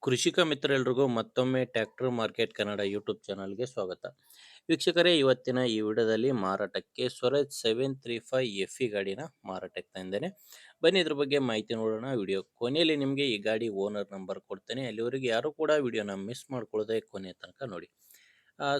ಕೃಷಿಕ ಮಿತ್ರರೆಲ್ರಿಗೂ ಮತ್ತೊಮ್ಮೆ tractor market Kannada YouTube ಚಾನಲ್ಗೆ ಸ್ವಾಗತ. ವೀಕ್ಷಕರೇ, ಇವತ್ತಿನ ಈ ವಿಡಿಯೋದಲ್ಲಿ ಮಾರಾಟಕ್ಕೆ ಸ್ವರಾಜ್ 735 ಎಫ್ ಇ ಗಾಡಿನ ಮಾರಾಟಕ್ಕೆ ತಂದೇನೆ. ಬನ್ನಿ ಇದ್ರ ಬಗ್ಗೆ ಮಾಹಿತಿ ನೋಡೋಣ. ವಿಡಿಯೋ ಕೊನೆಯಲ್ಲಿ ನಿಮಗೆ ಈ ಗಾಡಿ ಓನರ್ ನಂಬರ್ ಕೊಡ್ತೇನೆ. ಅಲ್ಲಿವರೆಗೆ ಯಾರು ಕೂಡ ವಿಡಿಯೋನ ಮಿಸ್ ಮಾಡ್ಕೊಳ್ಳದೆ ಕೊನೆ ತನಕ ನೋಡಿ.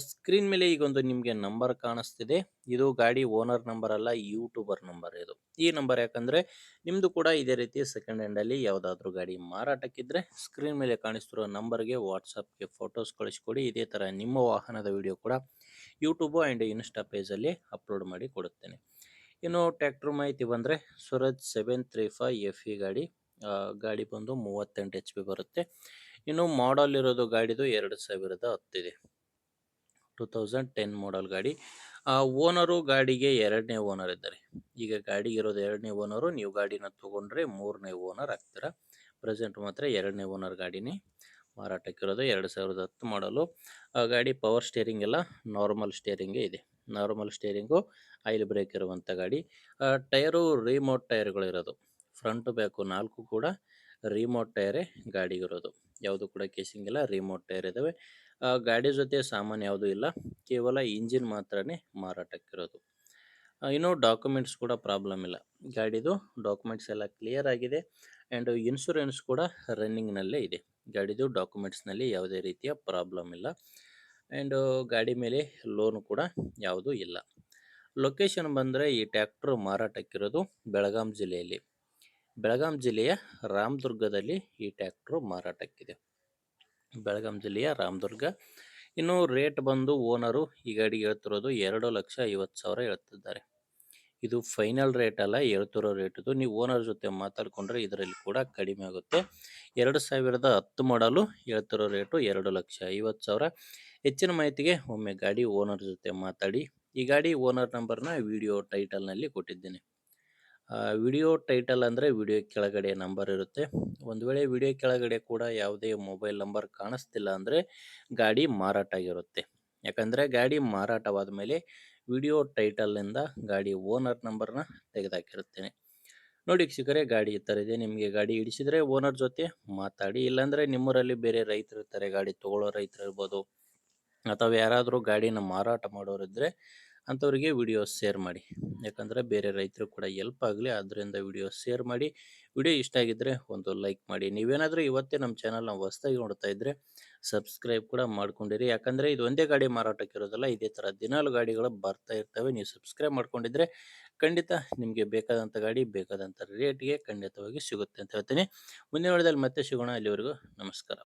ಸ್ಕ್ರೀನ್ ಮೇಲೆ ಈಗೊಂದು ನಿಮಗೆ ನಂಬರ್ ಕಾಣಿಸ್ತಿದೆ. ಇದು ಗಾಡಿ ಓನರ್ ನಂಬರ್ ಅಲ್ಲ, ಯೂಟ್ಯೂಬರ್ ನಂಬರ್ ಇದು. ಈ ನಂಬರ್ ಯಾಕಂದ್ರೆ ನಿಮ್ದು ಕೂಡ ಇದೇ ರೀತಿ ಸೆಕೆಂಡ್ ಹ್ಯಾಂಡ್ ಅಲ್ಲಿ ಯಾವುದಾದ್ರೂ ಗಾಡಿ ಮಾರಾಟಕ್ಕಿದ್ರೆ ಸ್ಕ್ರೀನ್ ಮೇಲೆ ಕಾಣಿಸ್ತಿರೋ ನಂಬರ್ಗೆ ವಾಟ್ಸಪ್ಗೆ ಫೋಟೋಸ್ ಕಳಿಸ್ಕೊಡಿ. ಇದೇ ತರ ನಿಮ್ಮ ವಾಹನದ ವಿಡಿಯೋ ಕೂಡ ಯೂಟ್ಯೂಬ್ ಅಂಡ್ ಇನ್ಸ್ಟಾ ಪೇಜಲ್ಲಿ ಅಪ್ಲೋಡ್ ಮಾಡಿ ಕೊಡುತ್ತೇನೆ. ಇನ್ನು ಟ್ರ್ಯಾಕ್ಟರ್ ಮಾಹಿತಿ ಬಂದರೆ ಸ್ವರಾಜ್ 735 ಎಫ್ ಇ ಗಾಡಿ. ಗಾಡಿ ಬಂದು 38 ಎಚ್ ಪಿ ಬರುತ್ತೆ. ಇನ್ನು ಮಾಡಲ್ ಇರೋದು ಗಾಡಿದು 2010 ಇದೆ. 2010 ಮಾಡಲ್ ಗಾಡಿ. ಓನರು ಗಾಡಿಗೆ ಎರಡನೇ ಓನರ್ ಇದ್ದಾರೆ. ಈಗ ಗಾಡಿಗೆ ಇರೋದು ಎರಡನೇ ಓನರು. ನೀವು ಗಾಡಿನ ತೊಗೊಂಡ್ರೆ ಮೂರನೇ ಓನರ್ ಆಗ್ತೀರಾ. ಪ್ರೆಸೆಂಟ್ ಮಾತ್ರ ಎರಡನೇ ಓನರ್ ಗಾಡಿನೇ ಮಾರಾಟಕ್ಕಿರೋದು. 2010 ಮಾಡಲು. ಗಾಡಿ ಪವರ್ ಸ್ಟೇರಿಂಗ್ ಎಲ್ಲ ನಾರ್ಮಲ್ ಸ್ಟೇರಿಂಗೇ ಇದೆ. ನಾರ್ಮಲ್ ಸ್ಟೇರಿಂಗು, ಆಯಿಲ್ ಬ್ರೇಕ್ ಇರುವಂಥ ಗಾಡಿ. ಟೈರು ರಿಮೋಟ್ ಟೈರ್ಗಳಿರೋದು. ಫ್ರಂಟ್ ಬ್ಯಾಕು ನಾಲ್ಕು ಕೂಡ ರಿಮೋಟ್ ಟೈರೇ ಗಾಡಿಗಿರೋದು. ಯಾವುದು ಕೂಡ ಕೇಸಿಂಗ್ ಇಲ್ಲ, ರಿಮೋಟ್ ಟೈರ್ ಇದ್ದಾವೆ. ಗಾಡಿ ಜೊತೆ ಸಾಮಾನು ಯಾವುದೂ ಇಲ್ಲ, ಕೇವಲ ಇಂಜಿನ್ ಮಾತ್ರನೇ ಮಾರಾಟಕ್ಕಿರೋದು. ಇನ್ನು ಡಾಕ್ಯುಮೆಂಟ್ಸ್ ಕೂಡ ಪ್ರಾಬ್ಲಮ್ ಇಲ್ಲ. ಗಾಡಿದು ಡಾಕ್ಯುಮೆಂಟ್ಸ್ ಎಲ್ಲ ಕ್ಲಿಯರ್ ಆಗಿದೆ. ಆ್ಯಂಡ್ ಇನ್ಶೂರೆನ್ಸ್ ಕೂಡ ರನ್ನಿಂಗ್ನಲ್ಲೇ ಇದೆ. ಗಾಡಿದು ಡಾಕ್ಯುಮೆಂಟ್ಸ್ನಲ್ಲಿ ಯಾವುದೇ ರೀತಿಯ ಪ್ರಾಬ್ಲಮ್ ಇಲ್ಲ. ಆ್ಯಂಡ್ ಗಾಡಿ ಮೇಲೆ ಲೋನ್ ಕೂಡ ಯಾವುದೂ ಇಲ್ಲ. ಲೊಕೇಶನ್ ಬಂದರೆ ಈ ಟ್ರ್ಯಾಕ್ಟ್ರು ಮಾರಾಟಕ್ಕಿರೋದು ಬೆಳಗಾಂ ಜಿಲ್ಲೆಯಲ್ಲಿ. ಬೆಳಗಾಂ ಜಿಲ್ಲೆಯ ರಾಮದುರ್ಗದಲ್ಲಿ ಈ ಟ್ರ್ಯಾಕ್ಟ್ರು ಮಾರಾಟಕ್ಕಿದೆ. ಬೆಳಗಾಂ ಜಿಲ್ಲೆಯ ರಾಮದುರ್ಗ. ಇನ್ನು ರೇಟ್ ಬಂದು ಓನರು ಈ ಗಾಡಿಗೆ ಹೇಳ್ತಿರೋದು 2,50,000 ಹೇಳ್ತಿದ್ದಾರೆ. ಇದು ಫೈನಲ್ ರೇಟ್ ಅಲ್ಲ, ಹೇಳ್ತಿರೋ ರೇಟ್ ಇದು. ನೀವು ಓನರ್ ಜೊತೆ ಮಾತಾಡಿಕೊಂಡ್ರೆ ಇದರಲ್ಲಿ ಕೂಡ ಕಡಿಮೆ ಆಗುತ್ತೆ. 2010 ಮಾಡಲು ಹೇಳ್ತಿರೋ ರೇಟು 2,50,000. ಹೆಚ್ಚಿನ ಮಾಹಿತಿಗೆ ಒಮ್ಮೆ ಗಾಡಿ ಓನರ್ ಜೊತೆ ಮಾತಾಡಿ. ಈ ಗಾಡಿ ಓನರ್ ನಂಬರ್ನ ವಿಡಿಯೋ ಟೈಟಲ್ನಲ್ಲಿ ಕೊಟ್ಟಿದ್ದೇನೆ. ವಿಡಿಯೋ ಟೈಟಲ್ ಅಂದರೆ ವಿಡಿಯೋ ಕೆಳಗಡೆ ನಂಬರ್ ಇರುತ್ತೆ. ಒಂದು ವೇಳೆ ವಿಡಿಯೋ ಕೆಳಗಡೆ ಕೂಡ ಯಾವುದೇ ಮೊಬೈಲ್ ನಂಬರ್ ಕಾಣಿಸ್ತಿಲ್ಲ ಅಂದರೆ ಗಾಡಿ ಮಾರಾಟ ಆಗಿರುತ್ತೆ. ಯಾಕಂದರೆ ಗಾಡಿ ಮಾರಾಟವಾದ ಮೇಲೆ ವಿಡಿಯೋ ಟೈಟಲ್ನಿಂದ ಗಾಡಿ ಓನರ್ ನಂಬರ್ನ ತೆಗೆದುಹಾಕಿರುತ್ತೇನೆ. ನೋಡಿ ವೀಕ್ಷಕರೇ, ಗಾಡಿ ಈ ಥರ ಇದೆ. ನಿಮಗೆ ಗಾಡಿ ಹಿಡಿಸಿದರೆ ಓನರ್ ಜೊತೆ ಮಾತಾಡಿ. ಇಲ್ಲಾಂದರೆ ನಿಮ್ಮೂರಲ್ಲಿ ಬೇರೆ ರೈತರು ಇರ್ತಾರೆ, ಗಾಡಿ ತೊಗೊಳ್ಳೋ ರೈತರು ಇರ್ಬೋದು, ಅಥವಾ ಯಾರಾದರೂ ಗಾಡಿನ ಮಾರಾಟ ಮಾಡೋರಿದ್ದರೆ ಅಂಥವ್ರಿಗೆ ವಿಡಿಯೋ ಶೇರ್ ಮಾಡಿ. ಯಾಕಂದರೆ ಬೇರೆ ರೈತರು ಕೂಡ ಹೆಲ್ಪ್ ಆಗಲಿ, ಆದ್ದರಿಂದ ವಿಡಿಯೋ ಶೇರ್ ಮಾಡಿ. ವಿಡಿಯೋ ಇಷ್ಟ ಆಗಿದ್ದರೆ ಒಂದು ಲೈಕ್ ಮಾಡಿ. ನೀವೇನಾದರೂ ಇವತ್ತೇ ನಮ್ಮ ಚಾನಲ್ನ ಹೊಸದಾಗಿ ನೋಡ್ತಾ ಇದ್ದರೆ ಸಬ್ಸ್ಕ್ರೈಬ್ ಕೂಡ ಮಾಡ್ಕೊಂಡಿರಿ. ಯಾಕಂದರೆ ಇದು ಒಂದೇ ಗಾಡಿ ಮಾರಾಟಕ್ಕಿರೋದಲ್ಲ, ಇದೇ ಥರ ದಿನಾಲು ಗಾಡಿಗಳು ಬರ್ತಾ ಇರ್ತವೆ. ನೀವು ಸಬ್ಸ್ಕ್ರೈಬ್ ಮಾಡ್ಕೊಂಡಿದ್ರೆ ಖಂಡಿತ ನಿಮಗೆ ಬೇಕಾದಂಥ ಗಾಡಿ ಬೇಕಾದಂಥ ರೇಟ್ಗೆ ಖಂಡಿತವಾಗಿ ಸಿಗುತ್ತೆ ಅಂತ ಹೇಳ್ತೀನಿ. ಮುಂದಿನ ವಿಡಿಯೋದಲ್ಲಿ ಮತ್ತೆ ಸಿಗೋಣ. ಅಲ್ಲಿವರೆಗೂ ನಮಸ್ಕಾರ.